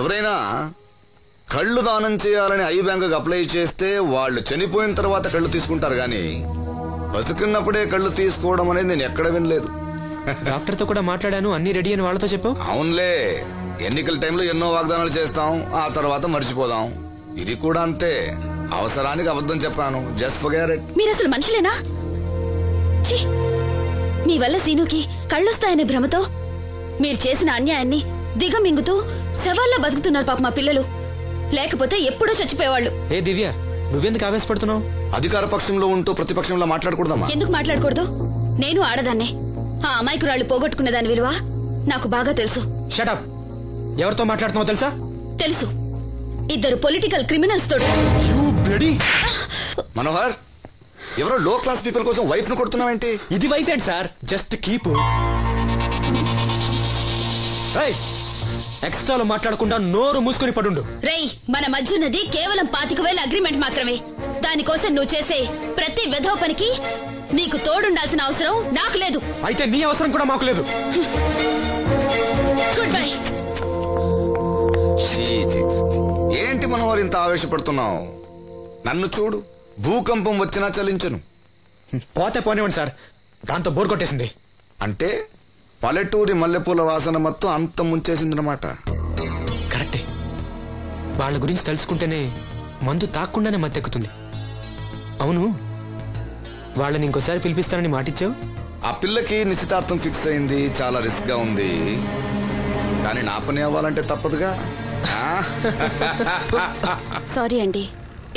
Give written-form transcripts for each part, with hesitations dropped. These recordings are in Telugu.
ఎవరైనా కళ్ళు దానం చేయాలని ఐ బ్యాంక్ అప్లై చేస్తే వాళ్ళు చనిపోయిన తర్వాత కళ్ళు తీసుకుంటారు గాని బతుకున్నప్పుడే కళ్ళు తీసుకోవడం అనేది నేను ఎక్కడ వినలేదు. డాక్టర్ తో కూడా మాట్లాడాను, అన్ని రెడీ అని వాళ్ళతో చెప్పావు. అవునులే, ఎన్నికల టైంలో ఎన్నో వాగ్దానాలు చేస్తాం, ఆ తర్వాత మర్చిపోదాం. ఇది కూడా అంతే, అవసరానికి అబద్ధం చెప్పాను. Just forget it. మీరు అసలు మనుషులేనా? మీ వల్ల సీనుకి కళ్ళొస్తాయనే భ్రమతో మీరు చేసిన అన్యాయాన్ని దిగమింగుతూ శవాల్లో బతుకుతున్నారు పాప మా పిల్లలు. లేకపోతే ఎప్పుడూ చచ్చిపోయేవాళ్ళు. ఏ దివ్య, నువ్వెందుకు ఆవేశపడుతున్నావు? అధికార పక్షంలో ఉంటూ ప్రతిపక్షంలో మాట్లాడకూడదమ్మా. ఎందుకు మాట్లాడకూడదు? నేను ఆడదాన్నే. ఆ అమాయకురాళ్లు పోగొట్టుకునే దాని విలువ నాకు బాగా తెలుసు. షటప్. ఎవరితో మాట్లాడుతున్నావు తెలుసా? తెలుసు. ఇద్దరు పొలిటికల్ క్రిమినల్స్ తోడు. మనోహర్, ఎవరో లో క్లాస్ పీపుల్ కోసం వైఫ్ ను కొడుతున్నావేంటి? ఇది వైఫ్ ఏంటి సార్? Just keep. ఎక్స్ట్రాలో మాట్లాడకుండా నోరు మూసుకుని పడుండు. రేయ్, మన మధ్య ఉన్నది కేవలం 25,000 అగ్రిమెంట్ మాత్రమే. దానికోసం నువ్వు చేసే ప్రతి వెధవ పనికి నీకు తోడుండాల్సిన అవసరం నాకు లేదు. అయితే నీ అవసరం కూడా మాకు లేదు. Good bye. ఏంటి మనోహర్ ఇంత ఆవేశపడుతున్నావు? నన్ను చూడు, భూకంపం వచ్చినా చలించను. పోతే పోనివ్వండి సార్, దాంతో బోర్ కొట్టేసింది. అంటే పల్లెటూరి మల్లెపూల వాసన మొత్తం అంత ముంచేసిందనమాట. కరెక్టే. వాళ్ళ గురించి తెలుసుకుంటేనే మందు తాక్కుండానే మత్తెక్కుతుంది. అవును, వాళ్ళని ఇంకోసారి పిలిపిస్తానని మాటిచ్చావు. ఆ పిల్లకి నిశ్చితార్థం ఫిక్స్ అయింది. చాలా రిస్క్ గా ఉంది, కానీ నా పని అవ్వాలంటే తప్పదుగా. సారీ అండి,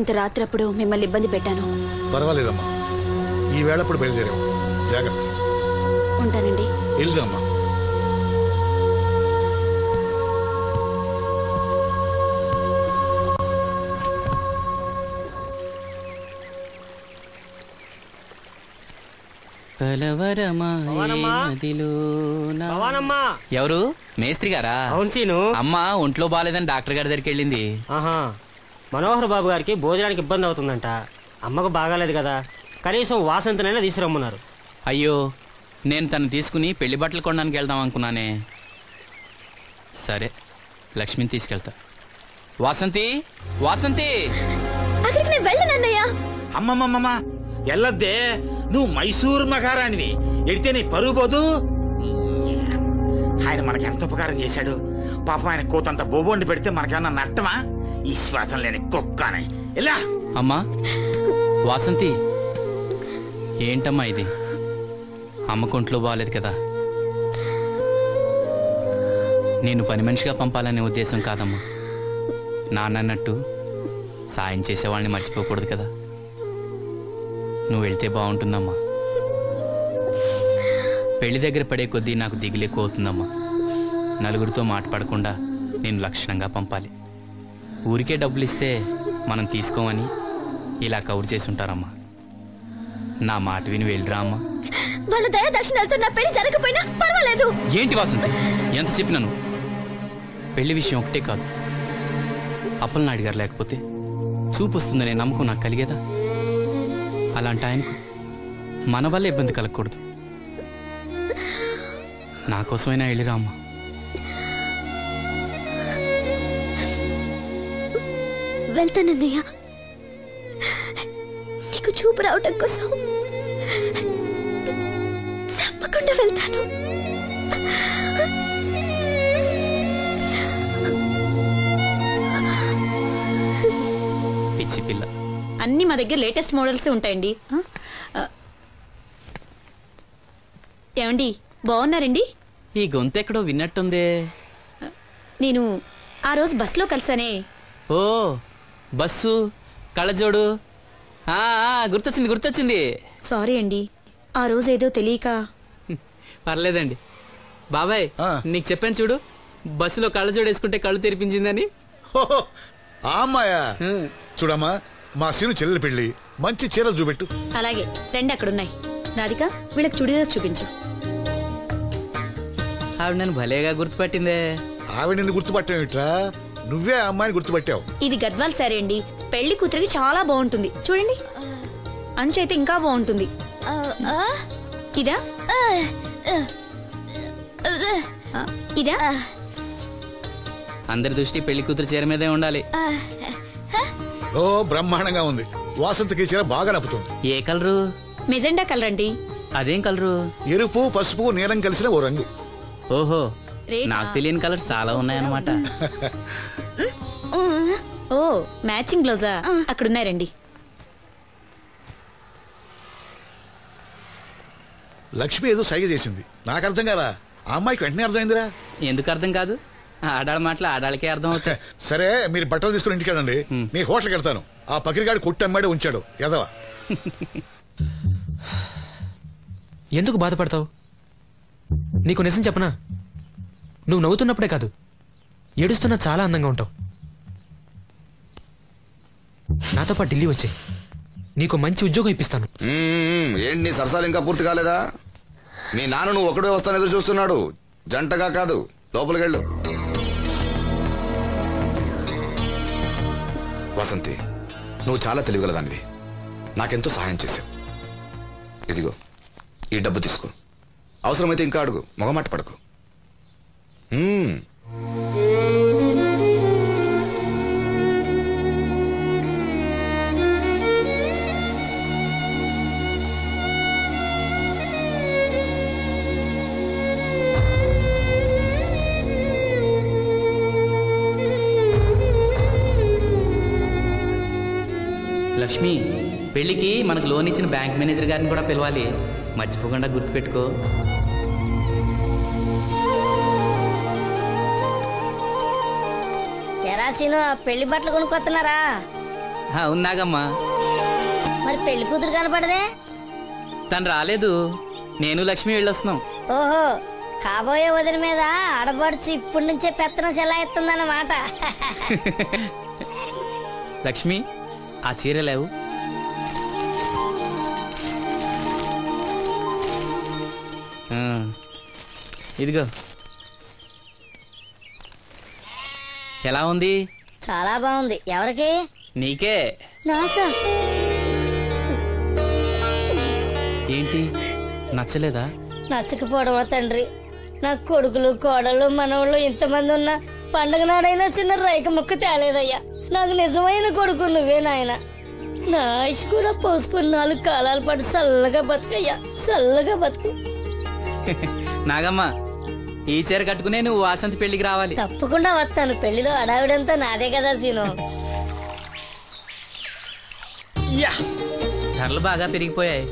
ఇంత రాత్రప్పుడు మిమ్మల్ని ఇబ్బంది పెట్టాను. పర్వాలేదమ్మా, ఈ వేళప్పుడు బయలుదేరావు. జాగ్రత్త. ఉంటానండి. వెళ్దామా. ఎవరు? మేస్త్రి గారా? అవును సీను. అమ్మ ఒంట్లో బాలేదని డాక్టర్ గారి దగ్గరికి వెళ్ళింది. ఆహా, మనోహర్ బాబు గారికి భోజనానికి ఇబ్బంది అవుతుందంట. అమ్మకు బాగాలేదు కదా, కనీసం వాసంతనైనా తీసుకురమ్మన్నారు. అయ్యో, నేను తను తీసుకుని పెళ్లి బట్టలు కొనడానికి వెళ్దాం అనుకున్నానే. సరే, లక్ష్మిని తీసుకెళ్తా. వాసంతి, వాసంతి. అమ్మమ్మమ్మ, ఎల్లద్దే, నువ్వు మైసూరు మహారాణివి. ఎడితే నీ పరుగు పోదు. ఆయన మనకి ఎంత ఉపకారం చేశాడు. పాపం ఆయన కోతంత బోబోండి పెడితే మనకేమన్నా నట్టమా? ఈ శ్వాసం లేని కుక్కని. ఇలా అమ్మా. వాసంతి, ఏంటమ్మా ఇది? అమ్మకొంట్లో బాగాలేదు కదా. నేను పని మనిషిగా పంపాలనే ఉద్దేశం కాదమ్మా. నాన్నన్నట్టు సాయం చేసేవాళ్ళని మర్చిపోకూడదు కదా. నువ్వు వెళ్తే బాగుంటుందమ్మా. పెళ్లి దగ్గర పడే కొద్దీ నాకు దిగులెక్కువ అవుతుందమ్మా. నలుగురితో మాట పడకుండా నేను లక్షణంగా పంపాలి. ఊరికే డబ్బులు ఇస్తే మనం తీసుకోమని ఇలా కవర్ చేసి ఉంటారమ్మా. నా మాట విని వెళ్ళిరా అమ్మా. వాళ్ళ దయ దక్షిణాలతో నా పెళ్లి జరగకపోయినా పర్వాలేదు. ఏంటి వాసంతి, ఎంత చెప్పినాను? పెళ్లి విషయం ఒకటే కాదు, అప్పలనాయుడు గారు లేకపోతే చూపు వస్తుందనే నమ్మకం నాకు కలిగేదా? అలాంటి ఆయనకు మన వల్ల ఇబ్బంది కలగకూడదు. నా కోసమైనా వెళ్ళిరా అమ్మా. వెళ్తానన్నయ్య, నీకు చూపు రావటం కోసం తప్పకుండా వెళ్తాను. పిచ్చి పిల్ల. అన్ని మా దగ్గర లేటెస్ట్ మోడల్స్ ఉంటాయండి. ఏమండి, బాగున్నారండి? ఈ గొంతు ఎక్కడో విన్నట్టుందే. నేను ఆ రోజు బస్సులో కలిసానే. ఓ, బస్సు, కళ్ళజోడు. గుర్తొచ్చింది గుర్తొచ్చింది. సారీ అండి, ఆ రోజు ఏదో తెలియక. పర్లేదండి. బాబాయ్, నీకు చెప్పాను చూడు, బస్సులో కళ్ళజోడు వేసుకుంటే కళ్ళు తెరిపించిందని. అమ్మాయా, చూడమ్మా, మా సీను చెల్లెలు పెళ్లి, మంచి చీరలు చూపెట్టు. అలాగే, రెండు అక్కడున్నాయి. రాధిక, వీళ్ళకి చుడిదార్ చూపించు. ఆవిడ నన్ను భలేగా గుర్తుపట్టిందే. ఆవిడ నిన్ను గుర్తుపట్టావిట్రా? నువ్వే ఆ అమ్మాయిని గుర్తుపట్టావు. ఇది గద్వాల్ సారీ అండి, పెళ్లి కూతురికి చాలా బాగుంటుంది. చూడండి, అంచు అయితే ఇంకా బాగుంటుంది. ఇదా ఇదా అందరి దృష్టి పెళ్లి కూతురు చీర మీదే ఉండాలి. ఓ బ్రహ్మాండంగా ఉంది. వాసంతికి చీర బాగా నప్పుతుంది. ఏ కలరు? మెజెండా కలర్ అండి. అదేం కలరు? ఎరుపు, పసుపు, నీలం కలిసిన ఓ రంగు. ఓహో, నాకు తెలియని కలర్స్ చాలా ఉన్నాయన్నమాట. ఓ మ్యాచింగ్ బ్లౌజా? అక్కడున్నారండి. లక్ష్మి ఏదో సైగ చేసింది, నాకు అర్థం కాదా? ఆ అమ్మాయికి వెంటనే అర్థమైందిరా. ఎందుకు అర్థం కాదు? ఆడాళ్ళ మాటలు ఆడాళ్ళకే అర్థం అవుతాయి. సరే, మీరు బట్టలు తీసుకుని ఇంటికి వెళ్ళండి. నీ హోటల్కి వెళ్తాను. ఆ పకిరిగాడు కొట్టి అమ్మాడే ఉంచాడు ఎదవా. ఎందుకు బాధపడతావు? నీకు నిజం చెప్పనా, నువ్వు నవ్వుతున్నప్పుడే కాదు, ఏడుస్తున్నా చాలా అందంగా ఉంటావు. నాతో పాటు ఢిల్లీ వచ్చే, నీకు మంచి ఉద్యోగం ఇప్పిస్తాను. ఏంటి నీ సరసాలు ఇంకా పూర్తి కాలేదా? నీ నాన్న నువ్వు ఒకడే వస్తాను ఎదురు చూస్తున్నాడు, జంటగా కాదు. లోపలికెళ్ళు. వసంతి, నువ్వు చాలా తెలివిగలదానివి. నాకెంతో సహాయం చేశావు. ఇదిగో ఈ డబ్బు తీసుకో. అవసరమైతే ఇంకా అడుగు, మొగమాట పడకు. లక్ష్మి, పెళ్లికి మనకు లోన్ ఇచ్చిన బ్యాంక్ మేనేజర్ గారిని కూడా పిలవాలి, మర్చిపోకుండా గుర్తుపెట్టుకో. తెరాసీను పెళ్లి బట్టలు కొనుక్కొస్తున్నారా? ఉన్నాగమ్మా. మరి పెళ్లి కూతురు కనపడదే? తను రాలేదు, నేను లక్ష్మి వెళ్ళొస్తున్నాం. ఓహో, కాబోయే వదిన మీద ఆడబడుచు ఇప్పటి నుంచే పెత్తనం సెలాయిస్తుందన్నమాట. లక్ష్మి, ఆ చీర లేవు. ఇదిగో. ఎలా ఉంది? చాలా బాగుంది. ఎవరికి? నీకే. నాకా? ఏంటి, నచ్చలేదా? నచ్చకపోవడమా తండ్రి? నా కొడుకులు, కోడలు, మనవళ్ళు ఇంతమంది ఉన్నా పండగ నాడైనా చిన్న రైక ముక్క తేలేదయ్యా. నాకు నిజమైన కొడుకు నువ్వే నాయన. నా ఆయుష్ కూడా పోసుకుని 4 కాలాల పాటు చల్లగా బతుకయ్యా, చల్లగా బతుకు. నాగమ్మ, ఈ చీర కట్టుకునే నువ్వు వాసంతి పెళ్లికి రావాలి. తప్పకుండా వస్తాను. పెళ్లిలో అడావిడంతా నాదే కదా సీను. ధరలు బాగా పెరిగిపోయాయి,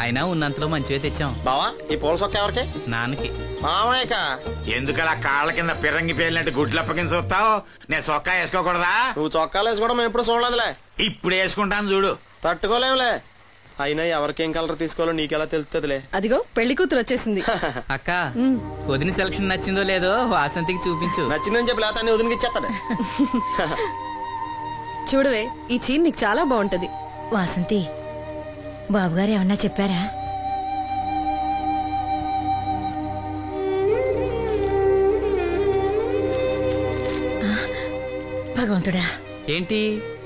అయినా ఉన్నంతలో మంచివే తెచ్చాం. బావా, ఈ పూల సొక్క ఎవరికి? నాన్నకి. మామయ్యక. ఎందుకలా కాళ్ళ కింద పిరంగి పేలినట్టు గుడ్లు అప్పకించి చూస్తావు? నేను చొక్కా వేసుకోకూడదా? నువ్వు చొక్కాలు వేసుకోవడం మేము ఎప్పుడు చూడలేదులే. ఇప్పుడు వేసుకుంటాను చూడు. తట్టుకోలేములే. అయినా ఎవరికేం కలర్ తీసుకోవాలో నీకెలా తెలుస్తుందిలే. అదిగో పెళ్లి కూతురు వచ్చేసింది. అక్క, వదిన సెలక్షన్ నచ్చిందో లేదో వాసంతికి చూపించు. నచ్చిందని చెప్పి లేత అన్ని వదినకి ఇచ్చేస్తాడు. చూడవే, ఈ చీర నీకు చాలా బాగుంటది. వాసంతి, బాబుగారు ఏమన్నా చెప్పారా? భగవంతుడా. ఏంటి?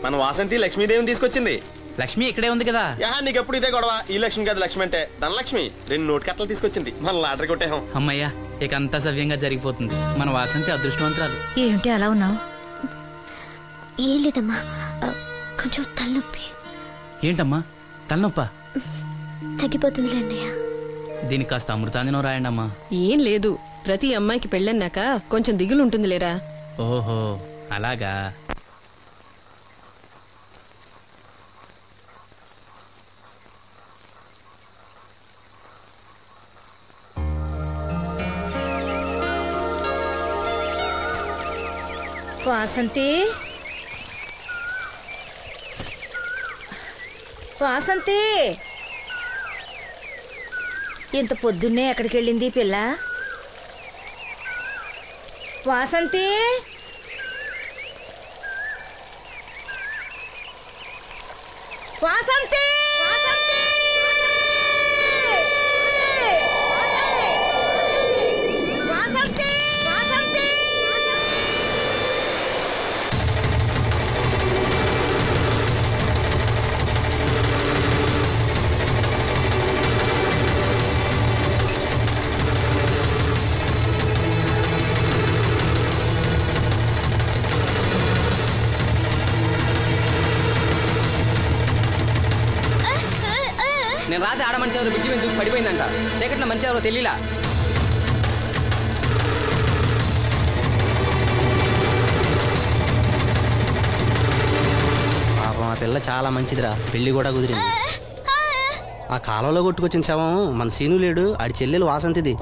మన వాసంతి లక్ష్మీదేవిని తీసుకొచ్చింది. లక్ష్మి ఇక్కడే ఉంది కదా. నీకెప్పుడు ఇదే గొడవ. ఈ లక్ష్మి కాదు, లక్ష్మి అంటే ధనలక్ష్మి. 2 నోటు కట్టలు తీసుకొచ్చింది. మన లాటరీ కొట్టేహం. అమ్మయ్యా, ఇక అంతా సవ్యంగా జరిగిపోతుంది. మన వాసంతి అదృష్టవంతురాలు. ఏమిటి అలా ఉన్నావు? ఏం లేదమ్మా, కొంచెం తలనొప్పి. ఏంటమ్మా తలనొప్పా? తగ్గిపోతుంది అన్నయ్య. దీనికి కాస్త అమృతాంజనం రాయండి అమ్మా. ఏం లేదు, ప్రతి అమ్మాయికి పెళ్ళన్నాక కొంచెం దిగులు ఉంటుంది లేరా. ఓహో, అలాగా. వాసంతి, వాసంతి, ఇంత పొద్దున్నే ఎక్కడికి వెళ్ళింది పిల్ల? వాసంతి, వాసంతి, వాసంతి, వాసంతి. నేను రాత్రి ఆడ మనిషి ఎవరు బిడ్జి మీద దూకి పడిపోయిందంట. చీకట్లో మనిషి ఎవరో తెలియలా. పాపం ఆ పిల్ల చాలా మంచిదిరా, పెళ్లి కూడా కుదిరింది. ఆ కాలంలో కొట్టుకొచ్చిన శవం మన సీను లేడు, ఆడి చెల్లెలు వాసంతిది.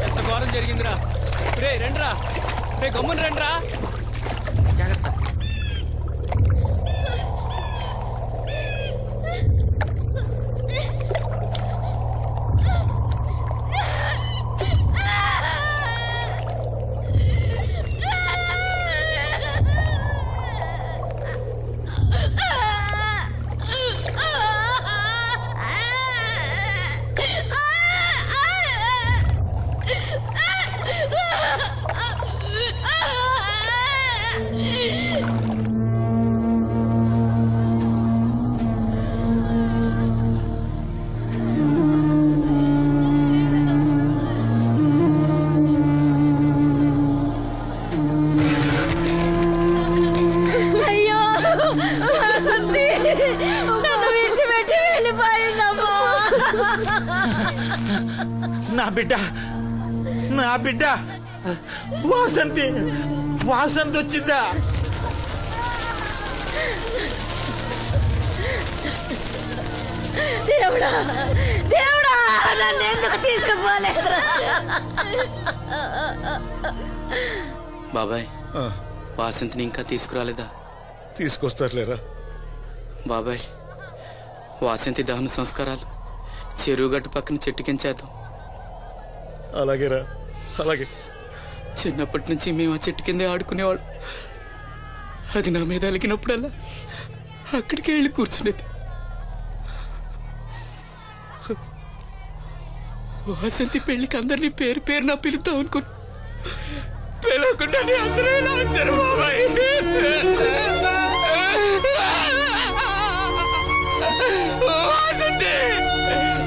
ఎంత ఘోరం జరిగిందిరా. రే రండ్రా, రే గమ్మున రండ్రా. జాగ్రత్త. అయ్యో వాసంతి నన్ను విడిచిపెట్టి వెళ్ళిపోయిందమ్మా. నా బిడ్డ, నా బిడ్డ వాసంతి, వాసంతి వచ్చిందా? దేవుడా దేవుడా నన్ను ఎందుకు తీసుకుపోలేదురా? బాబాయ్, వాసంతిని ఇంకా తీసుకురాలేదా? తీసుకొస్తారులేరా. బాబాయ్, వాసంతి దహన సంస్కారాలు చెరువు గట్టు పక్కన చెట్టుకించేద్దాం. అలాగేరా, అలాగే. చిన్నప్పటి నుంచి మేము ఆ చెట్టు కిందే ఆడుకునేవాడు. అది నా మీద అలిగినప్పుడల్లా అక్కడికే వెళ్ళి కూర్చునేది. వాసంతి పెళ్లికి అందరినీ పేరు పేరు నా పిలుద్దాం అనుకున్నా. పిలవకుండానే అందరూ ఇలా వచ్చారు బాబాయ్. వాసంతి,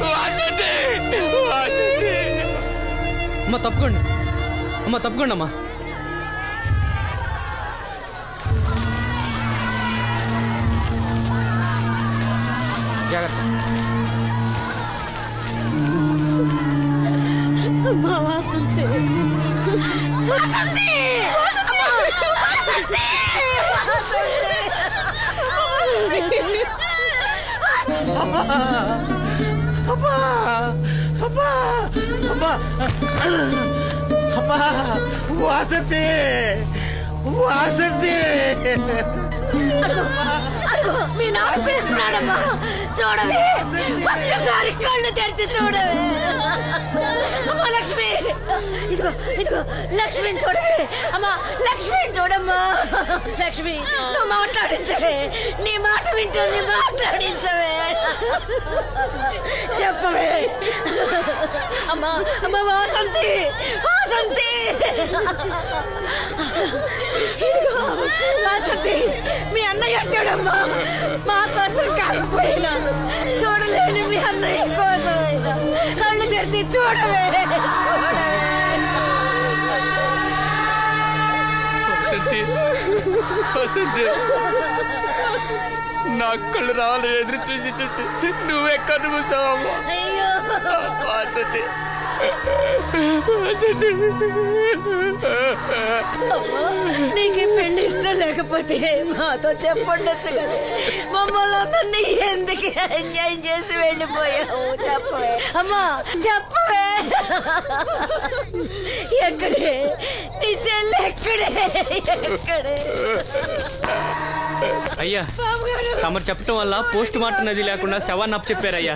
వాసంతి, వాసంతి. అమ్మ తప్పుకోండి, అమ్మ తప్పుకోండి అమ్మా. జాగ్రత్త. వాసంతి వాసంతి వాసంతి అమ్మా, అమ్మా, అమ్మా, అమ్మా, అమ్మా, వాసంతి, వాసంతి. మీ నాన్న పిలుస్తున్నాడమ్మా, చూడవే, ఒక్కసారి కళ్ళు తెరిచి చూడవే. అమ్మా లక్ష్మి, ఇదిగో ఇదిగో లక్ష్మిని చూడవే. అమ్మా లక్ష్మిని చూడమ్మా. లక్ష్మి నువ్వు మాట్లాడించవే, నీ మాట వింటుంది, మాట్లాడించవే, చెప్పవే. అమ్మా అమ్మా వాసంతి, వాసంతి, ఇదిగో వాసంతి, మీ అన్నయ్య చూడమ్మా. మా కోసం కాకపోయినా చూడలేని మీ అన్నయ్య కోసమైనా కళ్ళు తెరిచి చూడవే, చూడవే. వసంతి, నా కళ్ళు రావాలి ఎదురు చూసి చూసి నువ్వెక్కడ మూసావమ్మా. అయ్యో వసంతి, వసంతి. అమ్మా నీకు ఈ పెళ్లి ఇష్టం లేకపోతే మాతో చెప్పండొచ్చు కదా. మమ్మల్ని అందరినీ ఎందుకు అన్యాయం చేసి వెళ్ళిపోయావు, చెప్పవే. అమ్మా చెప్పవే. ఎక్కడే నీ చెల్లి, ఎక్కడే, ఎక్కడే? అయ్యా, తమరు చెప్పటం వల్ల పోస్ట్ మార్టం నది లేకుండా శవాన్ని అప్పు చెప్పారయ్యా.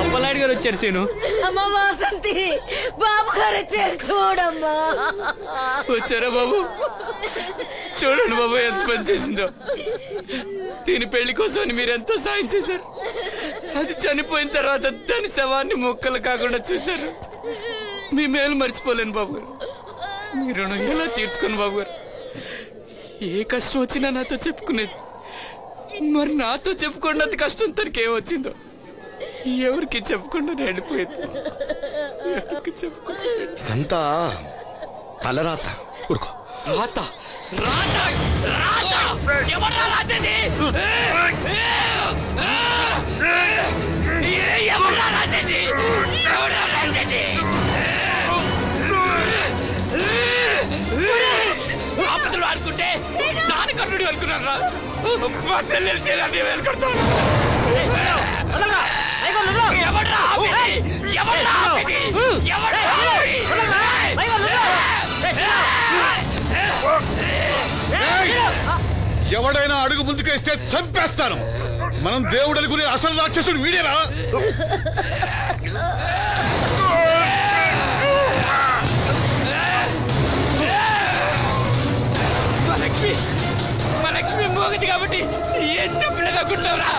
అప్పలనాయుడు గారు వచ్చారు సీను. అమ్మ వాసంతి, బాబు గారు వచ్చారు చూడమ్మా. వచ్చారా బాబు? చూడండి బాబు ఎంత పని చేసిందో. దీని పెళ్లి కోసం మీరు ఎంతో సాయం చేశారు. అది చనిపోయిన తర్వాత దాని శవాన్ని ముక్కలు కాకుండా చూశారు. మీ మేలు మర్చిపోలేను బాబు గారు. మీ రుణం ఎలా తీర్చుకోను బాబు గారు. ఏ కష్టం వచ్చినా నాతో చెప్పుకునేది. మరి నాతో చెప్పుకున్నంత కష్టం తనకి ఏమొచ్చిందో ఎవరికి చెప్పకుండా వెళ్ళిపోయేది. ఇదంతా తలరాత. ఊరుకో. రాత రాత రాత ఎవరా రాజని? ఎవరా రాజని? ఎవరా రాజని? ఆపదలు అనుకుంటే నాన్న కర్ణుడు అనుకున్నారా? మా చెల్లెలు చేయాలని వెళ్ళుకుంటాను. ఎవడైనా అడుగు ముందుకేస్తే చంపేస్తాను. మనం దేవుడు అనుకునే అసలు రాక్షసుడు వీడేరా? మా లక్ష్మి మోగది కాబట్టి ఏం చెప్పలేదనుకుంటున్నారా?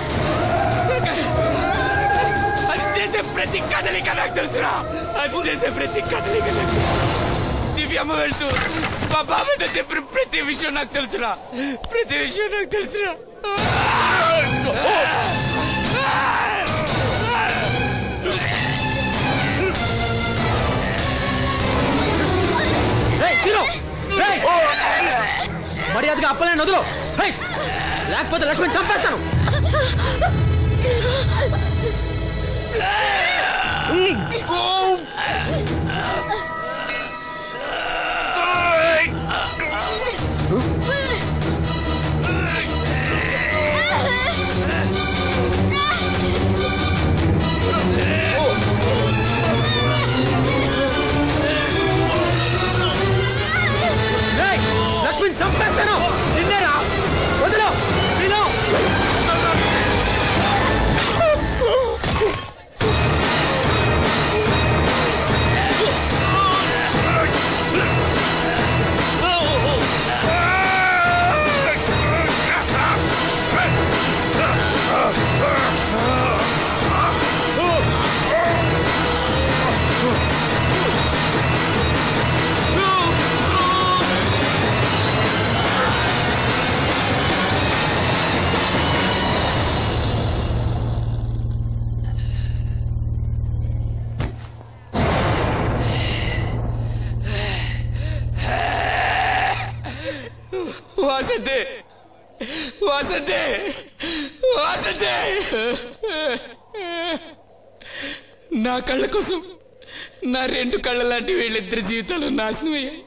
అది చేసే ప్రతి కదలిక నాకు తెలుసురా. అది చేసే ప్రతి కదలిక నాకు. దివ్యమ్మ వెళ్తూ మా బాబాయ్తో చెప్పిన ప్రతి విషయం నాకు తెలుసురా. ప్రతి విషయం నాకు తెలుసురా. మర్యాదగా అప్పలేని వదులు, లేకపోతే లక్ష్మణ్ చంపేస్తాను. లక్ష్మణ్ చంపేస్తాను. నిన్నేరా వదులు. వాసంతే వాసంతే వాసంతే. నా కళ్ళ కోసం నా రెండు కళ్ళ లాంటి వీళ్ళిద్దరి జీవితాలు నాశనమయ్యాయి.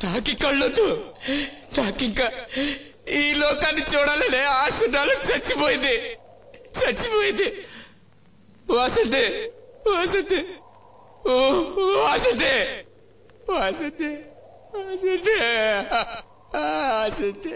నాకి కళ్ళొద్దు. నాకింకా ఈ లోకాన్ని చూడాలనే ఆశ నాలో చచ్చిపోయింది. వాసంతే వాసంతే ఓ వాసంతే వాసంతే వాసంతే.